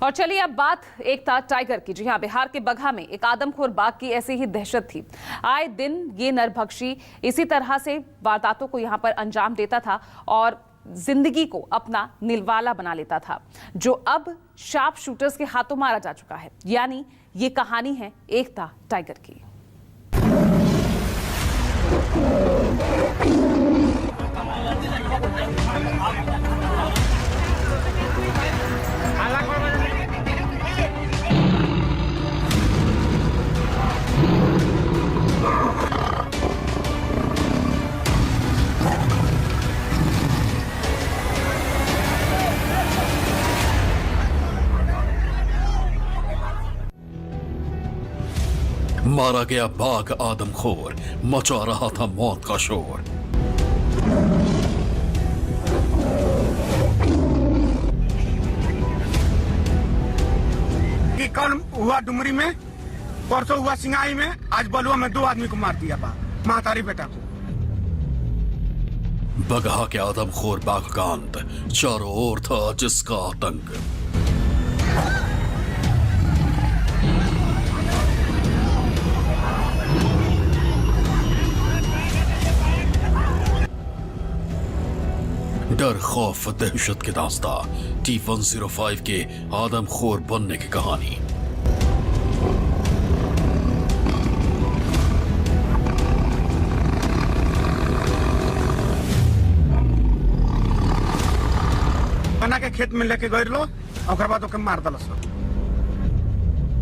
और चलिए अब बात एकता टाइगर की। जी हाँ, बिहार के बगहा में एक आदमखोर बाघ की ऐसी ही दहशत थी। आए दिन ये नरभक्षी इसी तरह से वारदातों को यहाँ पर अंजाम देता था और जिंदगी को अपना निलवाला बना लेता था, जो अब शार्प शूटर्स के हाथों मारा जा चुका है। यानी ये कहानी है एकता टाइगर की। मारा गया बाघ आदमखोर, मचा रहा था मौत का शोर। कि कल हुआ डुमरी में, परसों हुआ सिंगाई में, आज बलुआ में 2 आदमी को मार दिया महातारी बेटा को। बगहा के आदमखोर बाघ का अंत, चारों ओर था जिसका आतंक। डर, खौफ, दहशत के दास्ता, T-105 के आदमखोर बनने की कहानी। बना के खेत में लेके गए लो और बाद ओके मार दलो।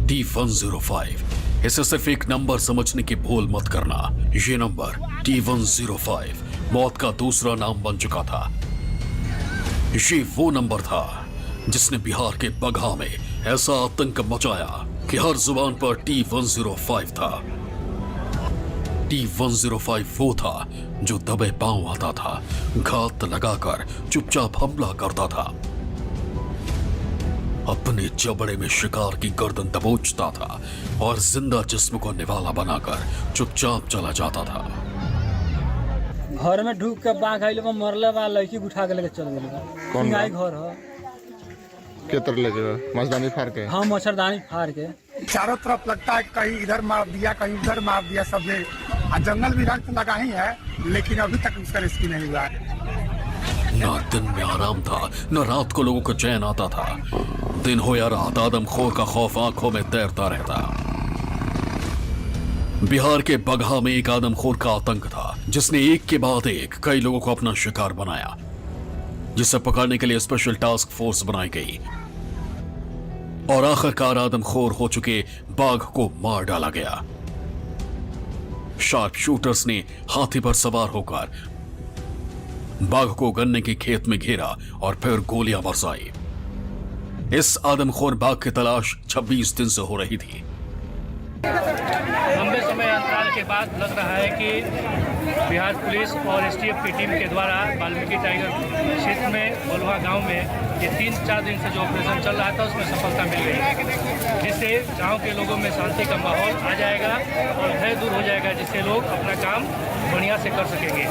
T-105, इसे सिर्फ एक नंबर समझने की भूल मत करना। ये नंबर T-105 मौत का दूसरा नाम बन चुका था। ये वो नंबर था जिसने बिहार के बगहा में ऐसा आतंक मचाया कि हर जुबान पर T-105 था। T-105 वो था जो दबे पांव आता था, घात लगाकर चुपचाप हमला करता था, अपने जबड़े में शिकार की गर्दन दबोचता था और जिंदा जिस्म को निवाला बनाकर चुपचाप चला जाता था। घर में ढूक के बाघ आइल बा, मरले बा, लड़की उठा के लेके चल गेल बा। कौन सिंगाई घर हो के तरह लेके मच्छरदानी फाड़ के। हाँ, मच्छरदानी फाड़ के। चारों तरफ लगता है कहीं इधर मार दिया, कहीं उधर मार दिया। सब जंगल विभाग तो लगा ही है, लेकिन अभी तक उसका रेस्क्यू नहीं हुआ है। ना दिन में आराम था, न रात को लोगों को चैन आता था। दिन हो या रात, आदमखोर का खौफ आंखों में तैरता रहता। बिहार के बगहा में एक आदमखोर का आतंक था जिसने एक के बाद एक कई लोगों को अपना शिकार बनाया, जिसे पकड़ने के लिए स्पेशल टास्क फोर्स बनाई गई और आखिरकार आदमखोर हो चुके बाघ को मार डाला गया। शार्प शूटर्स ने हाथी पर सवार होकर बाघ को गन्ने के खेत में घेरा और फिर गोलियां बरसाई। इस आदमखोर बाघ की तलाश 26 दिन से हो रही थी। लंबे समय अंतराल के बाद लग रहा है कि बिहार पुलिस और एसटीएफ की टीम के द्वारा वाल्मीकि टाइगर क्षेत्र में बलुआ गांव में ये 3-4 दिन से जो ऑपरेशन चल रहा था उसमें सफलता मिल गई, जिससे गांव के लोगों में शांति का माहौल आ जाएगा और भय दूर हो जाएगा, जिससे लोग अपना काम बढ़िया से कर सकेंगे।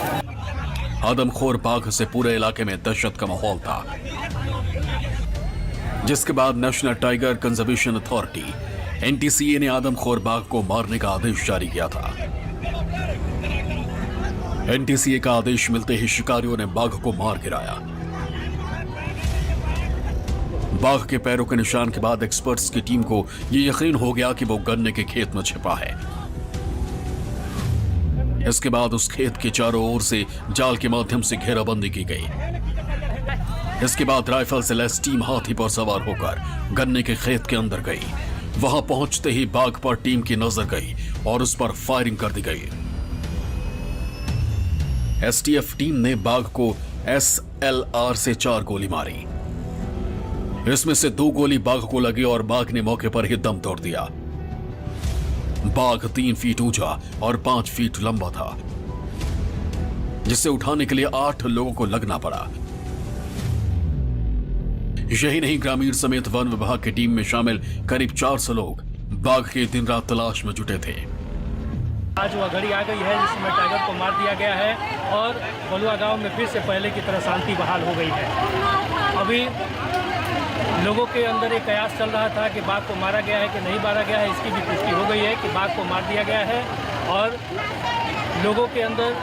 आदमखोर बाघ से पूरे इलाके में दहशत का माहौल था, जिसके बाद national tiger conservation authority NTCA ने आदमखोर बाघ को मारने का आदेश जारी किया था। NTCA का आदेश मिलते ही शिकारियों ने बाघ को मार गिराया। बाघ के पैरों के निशान के बाद एक्सपर्ट्स की टीम को यह यकीन हो गया कि वो गन्ने के खेत में छिपा है। इसके बाद उस खेत के चारों ओर से जाल के माध्यम से घेराबंदी की गई। इसके बाद राइफल से लैस टीम हाथी पर सवार होकर गन्ने के खेत के अंदर गई। वहां पहुंचते ही बाघ पर टीम की नजर गई और उस पर फायरिंग कर दी गई। STF टीम ने बाघ को SLR से 4 गोली मारी। इसमें से 2 गोली बाघ को लगी और बाघ ने मौके पर ही दम तोड़ दिया। बाघ 3 फीट ऊंचा और 5 फीट लंबा था, जिसे उठाने के लिए 8 लोगों को लगना पड़ा। यही नहीं, ग्रामीण समेत वन विभाग की टीम में शामिल करीब 400 लोग बाघ की दिन रात तलाश में जुटे थे। आज वह घड़ी आ गई है जिसमें टाइगर को मार दिया गया है और बलुआ गांव में फिर से पहले की तरह शांति बहाल हो गई है। अभी लोगों के अंदर एक कयास चल रहा था कि बाघ को मारा गया है कि नहीं मारा गया है। इसकी भी पुष्टि हो गई है कि बाघ को मार दिया गया है और लोगों के अंदर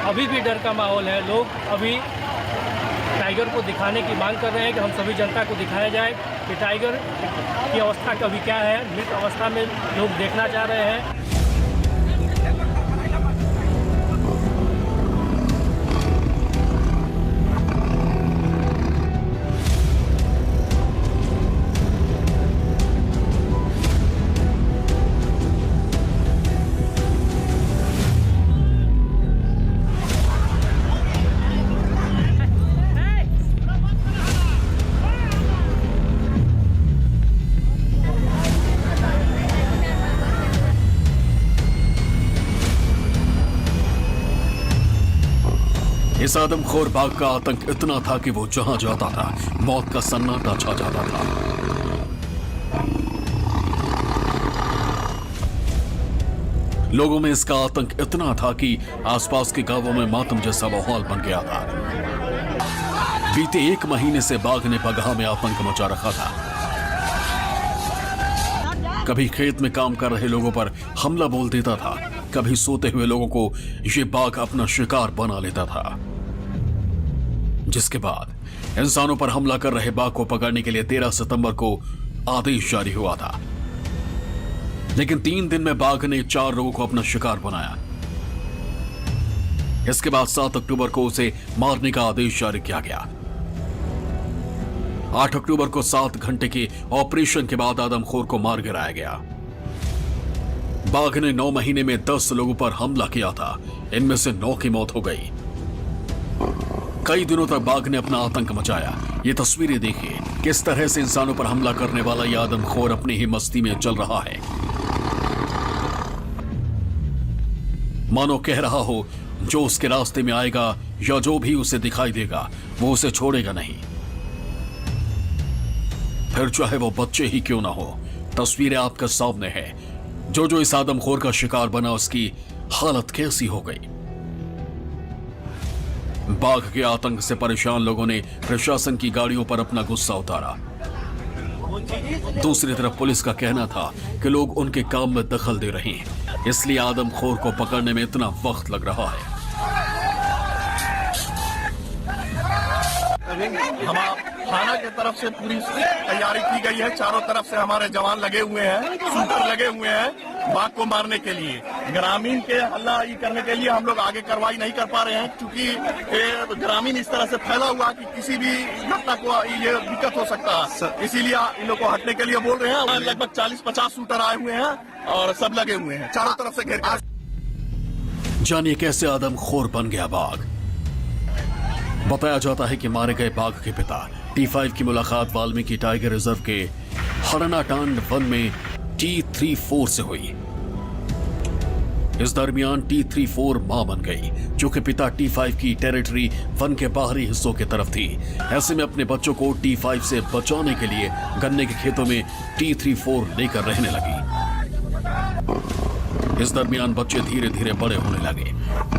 अभी भी डर का माहौल है। लोग अभी टाइगर को दिखाने की मांग कर रहे हैं कि हम सभी जनता को दिखाया जाए कि टाइगर की अवस्था अभी क्या है। मृत अवस्था में लोग देखना चाह रहे हैं। इस आदमखोर बाघ का आतंक इतना था कि वो जहां जाता था मौत का सन्नाटा छा जाता था। लोगों में इसका आतंक इतना था कि आसपास के गांवों में मातम जैसा माहौल बन गया था। बीते 1 महीने से बाघ ने बगहा में आतंक मचा रखा था। कभी खेत में काम कर रहे लोगों पर हमला बोल देता था, कभी सोते हुए लोगों को ये बाघ अपना शिकार बना लेता था। जिसके बाद इंसानों पर हमला कर रहे बाघ को पकड़ने के लिए 13 सितंबर को आदेश जारी हुआ था। लेकिन 3 दिन में बाघ ने 4 लोगों को अपना शिकार बनाया। इसके बाद 7 अक्टूबर को उसे मारने का आदेश जारी किया गया। 8 अक्टूबर को 7 घंटे के ऑपरेशन के बाद आदमखोर को मार गिराया गया। बाघ ने 9 महीने में 10 लोगों पर हमला किया था। इनमें से 9 की मौत हो गई। कई दिनों तक बाघ ने अपना आतंक मचाया। ये तस्वीरें देखिए, किस तरह से इंसानों पर हमला करने वाला यह आदमखोर अपनी ही मस्ती में चल रहा है। मानो कह रहा हो जो उसके रास्ते में आएगा या जो भी उसे दिखाई देगा वो उसे छोड़ेगा नहीं, फिर चाहे वो बच्चे ही क्यों ना हो। तस्वीरें आपके सामने है। जो इस आदमखोर का शिकार बना उसकी हालत कैसी हो गई। बाघ के आतंक से परेशान लोगों ने प्रशासन की गाड़ियों पर अपना गुस्सा उतारा। दूसरी तरफ पुलिस का कहना था कि लोग उनके काम में दखल दे रहे हैं, इसलिए आदमखोर को पकड़ने में इतना वक्त लग रहा है। थाना की तरफ से पूरी तैयारी की गई है। चारों तरफ से हमारे जवान लगे हुए हैं, शूटर लगे हुए हैं बाघ को मारने के लिए। ग्रामीण के हल्ला करने के लिए हम लोग आगे कार्रवाई नहीं कर पा रहे हैं, क्योंकि ग्रामीण इस तरह से फैला हुआ कि किसी भी घटना को ये दिक्कत हो सकता है। इसीलिए इन लोग को हटने के लिए बोल रहे हैं। लगभग 40-50 शूटर आए हुए हैं और सब लगे हुए हैं चारों तरफ से घेर कर। जानिए कैसे आदमखोर बन गया बाघ। बताया जाता है कि मारे गए बाघ के पिता T5 की मुलाकात वाल्मीकि टाइगर रिजर्व के हरनाटांड वन में T34 से हुई। इस दरमियान T34 मां बन गई, जो कि पिता T5 की टेरिटरी वन के बाहरी हिस्सों की तरफ थी। ऐसे में अपने बच्चों को T5 से बचाने के लिए गन्ने के खेतों में T34 लेकर रहने लगी। इस दरमियान बच्चे धीरे धीरे बड़े होने लगे।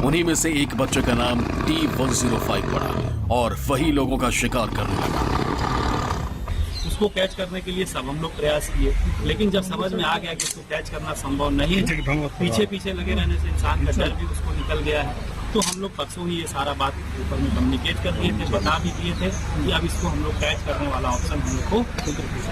उन्हीं में से एक बच्चे का नाम T105 पड़ा और वही लोगों का शिकार करने लगा। उसको कैच करने के लिए सब हम लोग प्रयास किए, लेकिन जब समझ में आ गया कि उसको कैच करना संभव नहीं है, पीछे पीछे लगे रहने से इंसान का डर भी उसको निकल गया है। तो हम लोग परसों ही ये सारा बात ऊपर में कम्युनिकेट कर दिए थे, बता भी दिए थे कि अब इसको हम लोग कैच करने वाला ऑप्शन हम लोग को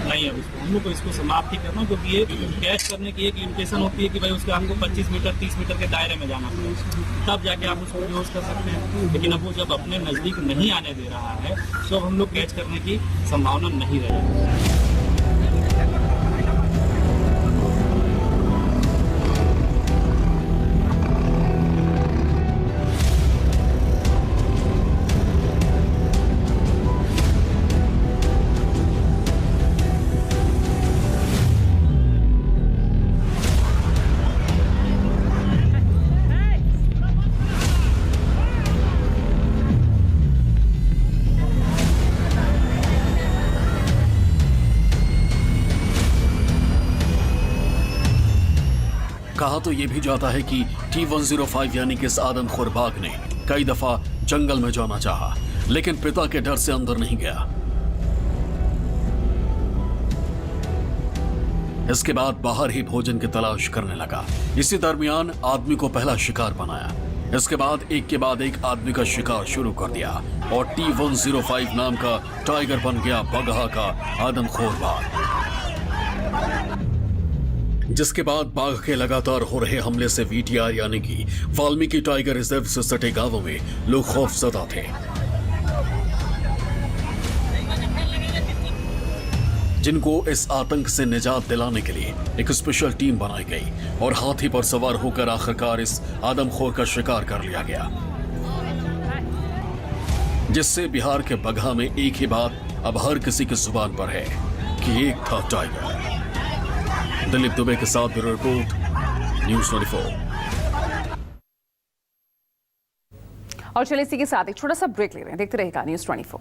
नहीं, अब इसको हम लोग को इसको समाप्त ही करना, क्योंकि ये कैच करने की एक लिमिटेशन होती है कि भाई उसके आपको 25 मीटर 30 मीटर के दायरे में जाना पड़ेगा, तब जाके आप उसको बेहोश कर सकते हैं। लेकिन अब वो जब अपने नज़दीक नहीं आने दे रहा है तो अब हम लोग कैच करने की संभावना नहीं रहेगी। कहा तो यह भी जाता है कि T105 यानी कि इस आदमखोर बाघ ने कई दफा जंगल में जाना चाहा, लेकिन पिता के डर से अंदर नहीं गया। इसके बाद बाहर ही भोजन की तलाश करने लगा। इसी दरमियान आदमी को पहला शिकार बनाया। इसके बाद एक के बाद एक आदमी का शिकार शुरू कर दिया और T105 नाम का टाइगर बन गया बगहा का आदमखोर बाघ, जिसके बाद बाघ के लगातार हो रहे हमले से VTR यानी कि वाल्मीकि टाइगर रिजर्व से सटे गांवों में लोग खौफजदा थे, जिनको इस आतंक से निजात दिलाने के लिए एक स्पेशल टीम बनाई गई और हाथी पर सवार होकर आखिरकार इस आदमखोर का शिकार कर लिया गया, जिससे बिहार के बगहा में एक ही बात अब हर किसी की जुबान पर है कि एक था टाइगर। दिलीप दुबे के साथ ब्यूरो रिपोर्ट, न्यूज़ 24। और चलिए इसी के साथ एक छोटा सा ब्रेक ले रहे हैं, देखते रहेगा न्यूज़ 24।